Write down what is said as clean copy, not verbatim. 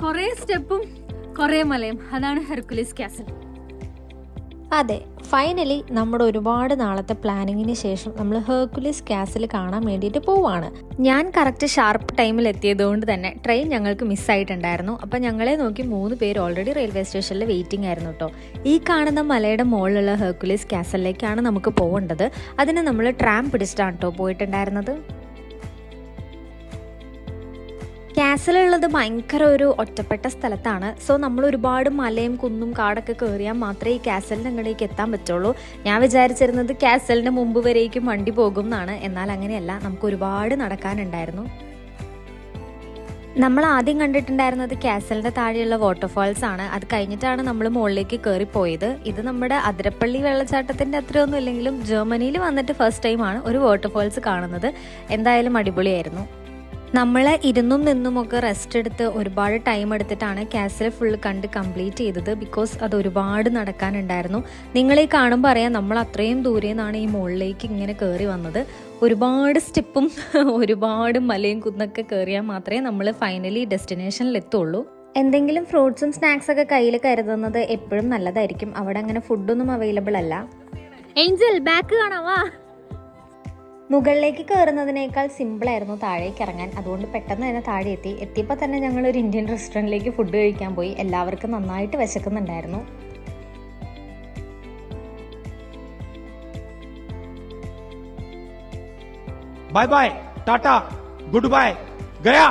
കുറേ സ്റ്റെപ്പും കുറേ മലയും, അതാണ് ഹെർക്കുലീസ് കാസൽ. അതെ, ഫൈനലി നമ്മുടെ ഒരുപാട് നാളത്തെ പ്ലാനിങ്ങിന് ശേഷം നമ്മൾ ഹെർക്കുലീസ് കാസിൽ കാണാൻ വേണ്ടിയിട്ട് പോവാണ്. ഞാൻ കറക്റ്റ് ഷാർപ്പ് ടൈമിൽ എത്തിയതുകൊണ്ട് തന്നെ ട്രെയിൻ ഞങ്ങൾക്ക് മിസ്സായിട്ടുണ്ടായിരുന്നു. അപ്പം ഞങ്ങളെ നോക്കി 3 പേര് ഓൾറെഡി റെയിൽവേ സ്റ്റേഷനിൽ വെയിറ്റിംഗ് ആയിരുന്നു കേട്ടോ. ഈ കാണുന്ന മലയുടെ മുകളിലുള്ള ഹെർക്കുലീസ് കാസലിലേക്കാണ് നമുക്ക് പോകേണ്ടത്. അതിന് നമ്മൾ ട്രാം പിടിച്ചിട്ടാണ് കേട്ടോ പോയിട്ടുണ്ടായിരുന്നത്. കാസലുള്ളത് ഭയങ്കര ഒരു ഒറ്റപ്പെട്ട സ്ഥലത്താണ്. സോ നമ്മൾ ഒരുപാട് മലയും കുന്നും കാടൊക്കെ കയറിയാൽ മാത്രമേ ഈ കാസലിൻ്റെ അങ്ങടേക്ക് എത്താൻ പറ്റുള്ളൂ. ഞാൻ വിചാരിച്ചിരുന്നത് കാസലിൻ്റെ മുമ്പ് വരേക്കും വണ്ടി പോകും എന്നാണ്. എന്നാൽ അങ്ങനെയല്ല, നമുക്ക് ഒരുപാട് നടക്കാനുണ്ടായിരുന്നു. നമ്മൾ ആദ്യം കണ്ടിട്ടുണ്ടായിരുന്നത് കാസലിൻ്റെ താഴെയുള്ള വാട്ടർഫാൾസ് ആണ്. അത് കഴിഞ്ഞിട്ടാണ് നമ്മൾ മുകളിലേക്ക് കയറിപ്പോയത്. ഇത് നമ്മുടെ അതിരപ്പള്ളി വെള്ളച്ചാട്ടത്തിൻ്റെ അത്രയൊന്നും ഇല്ലെങ്കിലും ജർമ്മനിയിൽ വന്നിട്ട് ഫസ്റ്റ് ടൈമാണ് ഒരു വാട്ടർഫാൾസ് കാണുന്നത്. എന്തായാലും അടിപൊളിയായിരുന്നു. നമ്മൾ ഇരുന്നും നിന്നുമൊക്കെ റെസ്റ്റ് എടുത്ത് ഒരുപാട് ടൈം എടുത്തിട്ടാണ് കാസൽ ഫുള്ള് കണ്ട് കംപ്ലീറ്റ് ചെയ്തത്. ബിക്കോസ് അത് ഒരുപാട് നടക്കാനുണ്ടായിരുന്നു. നിങ്ങളീ കാണുമ്പോൾ അറിയാം നമ്മൾ അത്രയും ദൂരെ നിന്നാണ് ഈ മുകളിലേക്ക് ഇങ്ങനെ കയറി വന്നത്. ഒരുപാട് സ്റ്റെപ്പും ഒരുപാട് മലയും കുന്നൊക്കെ കയറിയാൽ മാത്രമേ നമ്മൾ ഫൈനലി ഡെസ്റ്റിനേഷനിൽ എത്തുള്ളൂ. എന്തെങ്കിലും ഫ്രൂട്ട്സും സ്നാക്സൊക്കെ കയ്യിൽ കരുതുന്നത് എപ്പോഴും നല്ലതായിരിക്കും. അവിടെ അങ്ങനെ ഫുഡൊന്നും അവൈലബിൾ അല്ല. ഏഞ്ചൽ ബാക്ക് കാണാവാ. മുകളിലേക്ക് കയറുന്നതിനേക്കാൾ സിമ്പിളായിരുന്നു താഴേക്ക് ഇറങ്ങാൻ. അതുകൊണ്ട് പെട്ടെന്ന് തന്നെ താഴെ എത്തിയപ്പോൾ തന്നെ ഞങ്ങൾ ഒരു ഇന്ത്യൻ റെസ്റ്റോറൻറ്റിലേക്ക് ഫുഡ് കഴിക്കാൻ പോയി. എല്ലാവർക്കും നന്നായിട്ട് വിശക്കുന്നുണ്ടായിരുന്നു. Bye bye, tata, goodbye, Gaya.